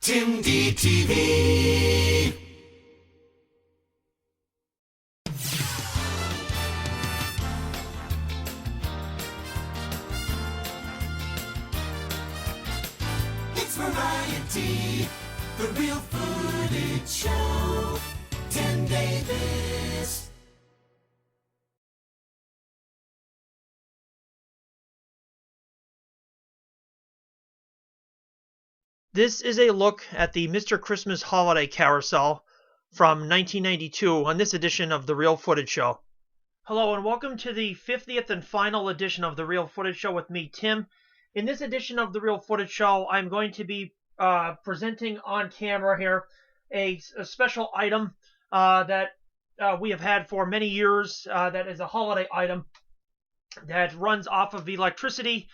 Tim DTV. It's variety, the real footage show. Tim Davis. This is a look at the Mr. Christmas Holiday Carousel from 1992 on this edition of The Real Footage Show. Hello and welcome to the 50th and final edition of The Real Footage Show with me, Tim. In this edition of The Real Footage Show, I'm going to be presenting on camera here a special item that we have had for many years. That is a holiday item that runs off of electricity,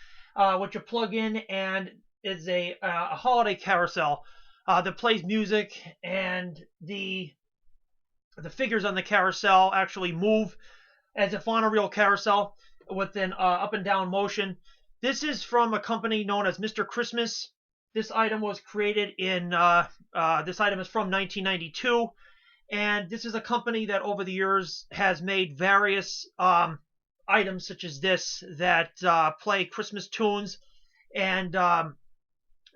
which you plug in, and is a holiday carousel that plays music, and the figures on the carousel actually move as if on a real carousel with an up and down motion. This is from a company known as Mr. Christmas. This item was created in this item is from 1992, and this is a company that over the years has made various items such as this that play Christmas tunes and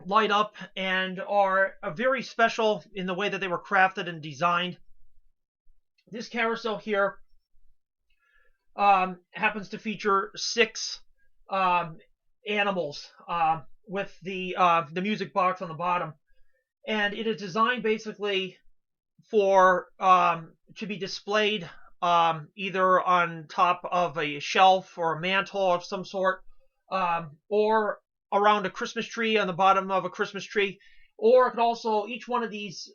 light up and are very special in the way that they were crafted and designed. This carousel here happens to feature 6 animals with the music box on the bottom, and it is designed basically for to be displayed either on top of a shelf or a mantle of some sort, or around a Christmas tree, on the bottom of a Christmas tree, or it could also, each one of these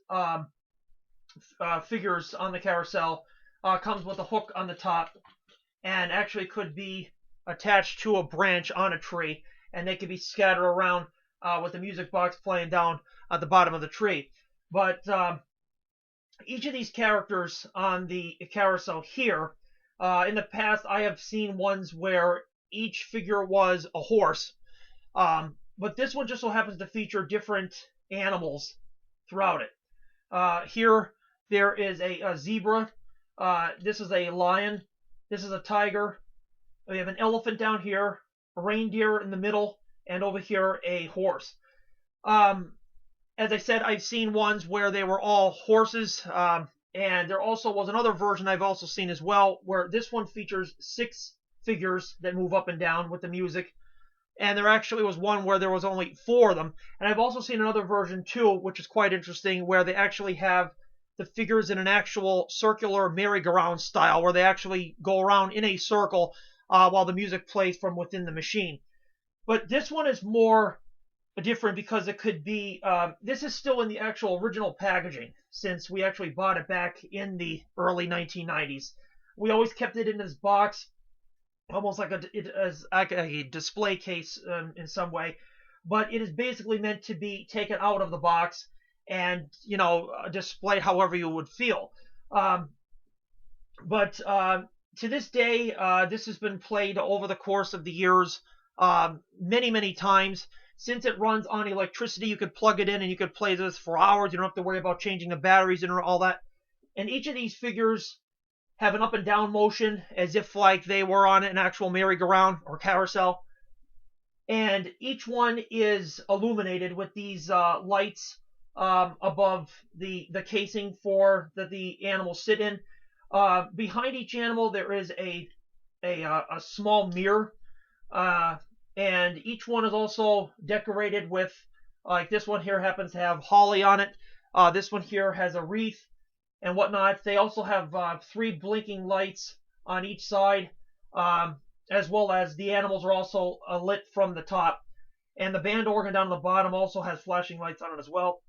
figures on the carousel comes with a hook on the top and actually could be attached to a branch on a tree, and they could be scattered around with the music box playing down at the bottom of the tree. But each of these characters on the carousel here, in the past I have seen ones where each figure was a horse. But this one just so happens to feature different animals throughout it. Here there is a zebra. This is a lion. This is a tiger. We have an elephant down here, a reindeer in the middle, and over here a horse. As I said, I've seen ones where they were all horses, and there also was another version I've also seen as well, where this one features 6 figures that move up and down with the music. And there actually was one where there was only 4 of them. And I've also seen another version too, which is quite interesting, where they actually have the figures in an actual circular merry-go-round style, where they actually go around in a circle while the music plays from within the machine. But this one is more different because it could be, this is still in the actual original packaging, since we actually bought it back in the early 1990s. We always kept it in this box, almost like a display case in some way, but it is basically meant to be taken out of the box and, displayed however you would feel. But to this day, this has been played over the course of the years many, many times. Since it runs on electricity, you could plug it in and you could play this for hours. You don't have to worry about changing the batteries and all that. And each of these figures have an up and down motion as if like they were on an actual merry-go-round or carousel. And each one is illuminated with these lights above the casing for that the animals sit in. Behind each animal there is a small mirror, and each one is also decorated with, like this one here happens to have holly on it. This one here has a wreath and whatnot. They also have 3 blinking lights on each side, as well as the animals are also lit from the top. And the band organ down the bottom also has flashing lights on it as well.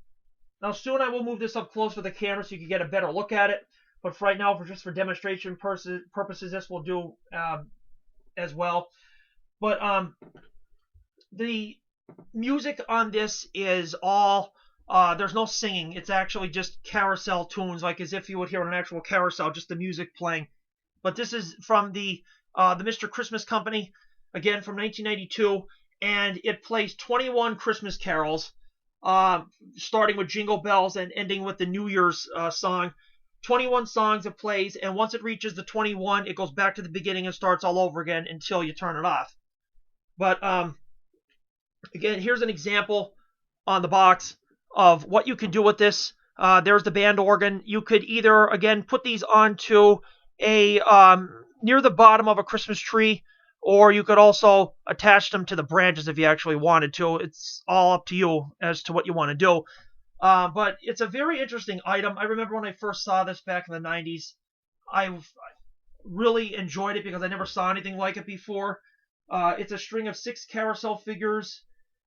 Now soon I will move this up close for the camera so you can get a better look at it. But for right now, just for demonstration purposes, this will do as well. But the music on this is all, there's no singing. It's actually just carousel tunes, like as if you would hear an actual carousel, just the music playing. But this is from the Mr. Christmas Company, again from 1992, and it plays 21 Christmas carols starting with Jingle Bells and ending with the New Year's song. 21 songs it plays, and once it reaches the 21, it goes back to the beginning and starts all over again until you turn it off. But again, here's an example on the box of what you can do with this. There's the band organ. You could either, again, put these onto a near the bottom of a Christmas tree, or you could also attach them to the branches if you actually wanted to. It's all up to you as to what you want to do. But it's a very interesting item. I remember when I first saw this back in the 90s, I really enjoyed it because I never saw anything like it before. It's a string of 6 carousel figures,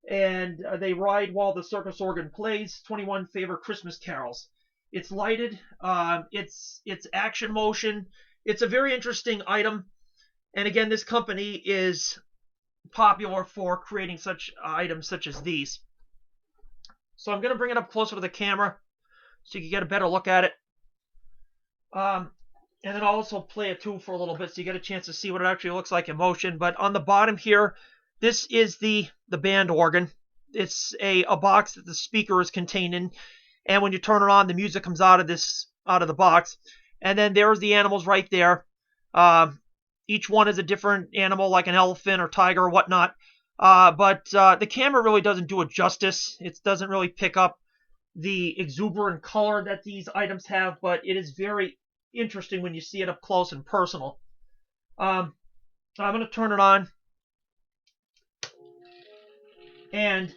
and they ride while the circus organ plays 21 favorite Christmas carols. It's lighted, it's action motion. It's a very interesting item, and again, this company is popular for creating such items such as these. So I'm going to bring it up closer to the camera so you can get a better look at it. And then I'll also play it too for a little bit so you get a chance to see what it actually looks like in motion. But on the bottom here, this is the band organ. It's a box that the speaker is contained in, and when you turn it on, the music comes out of the box. And then there's the animals right there. Each one is a different animal, like an elephant or tiger or whatnot. But the camera really doesn't do it justice. It doesn't really pick up the exuberant color that these items have, but it is very interesting when you see it up close and personal. I'm going to turn it on, and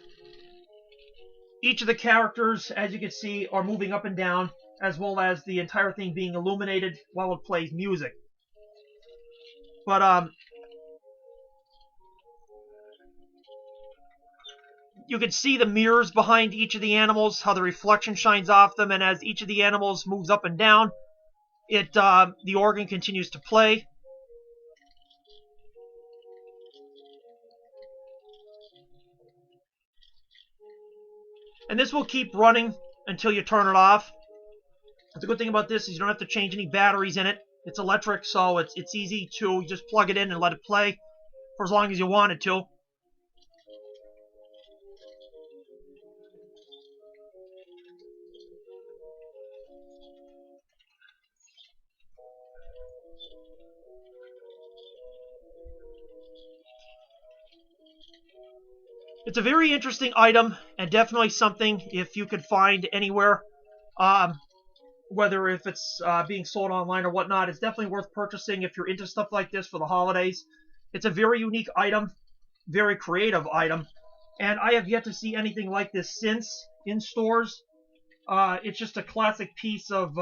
each of the characters, as you can see, are moving up and down, as well as the entire thing being illuminated while it plays music. But you can see the mirrors behind each of the animals, how the reflection shines off them, and as each of the animals moves up and down, the organ continues to play. And this will keep running until you turn it off. The good thing about this is you don't have to change any batteries in it. It's electric, so it's easy to just plug it in and let it play for as long as you want it to. It's a very interesting item, and definitely something if you could find anywhere, whether if it's being sold online or whatnot, it's definitely worth purchasing if you're into stuff like this for the holidays. It's a very unique item, very creative item, and I have yet to see anything like this since in stores. It's just a classic piece of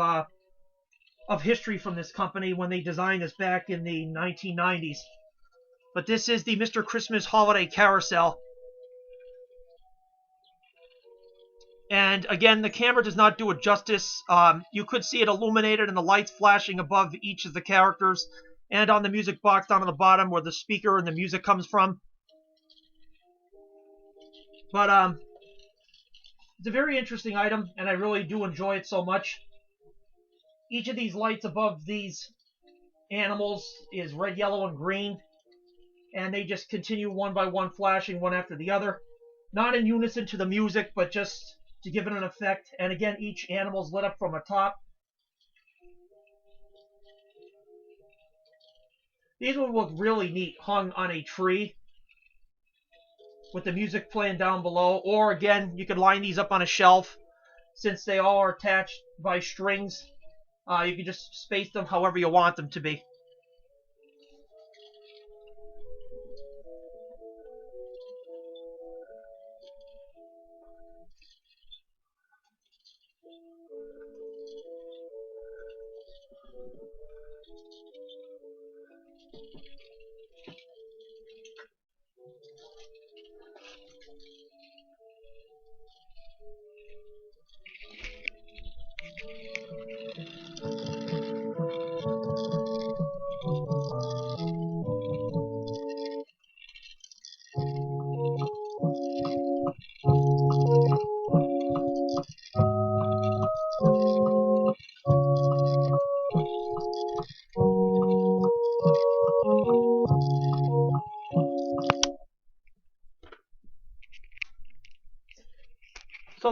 history from this company when they designed this back in the 1990s. But this is the Mr. Christmas Holiday Carousel. And again, the camera does not do it justice. You could see it illuminated and the lights flashing above each of the characters and on the music box down on the bottom where the speaker and the music comes from. But it's a very interesting item, and I really do enjoy it so much. Each of these lights above these animals is red, yellow, and green, and they just continue one by one flashing one after the other. Not in unison to the music, but just to give it an effect. And again, each animal is lit up from a top. These would look really neat hung on a tree with the music playing down below. Or again, you could line these up on a shelf. Since they all are attached by strings, you can just space them however you want them to be.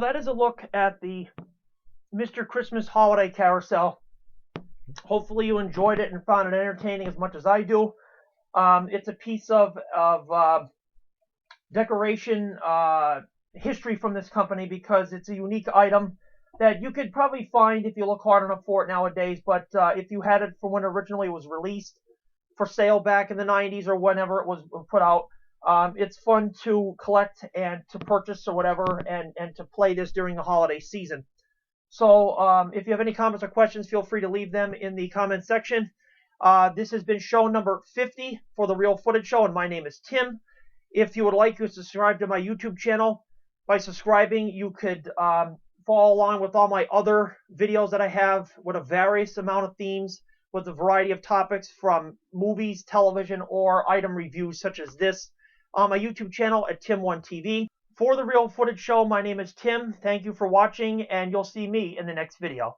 that is a look at the Mr. Christmas Holiday Carousel. Hopefully you enjoyed it and found it entertaining as much as I do. It's a piece of decoration history from this company because it's a unique item that you could probably find if you look hard enough for it nowadays. But if you had it from when originally it was released for sale back in the 90s or whenever it was put out, it's fun to collect and to purchase or whatever, and to play this during the holiday season. So if you have any comments or questions, feel free to leave them in the comment section. This has been show number 50 for the Real Footage Show, and my name is Tim. If you would like to subscribe to my YouTube channel, by subscribing, you could follow along with all my other videos that I have with a various amount of themes, with a variety of topics from movies, television, or item reviews such as this on my YouTube channel at Tim1TV. For the Real Footage Show, my name is Tim. Thank you for watching, and you'll see me in the next video.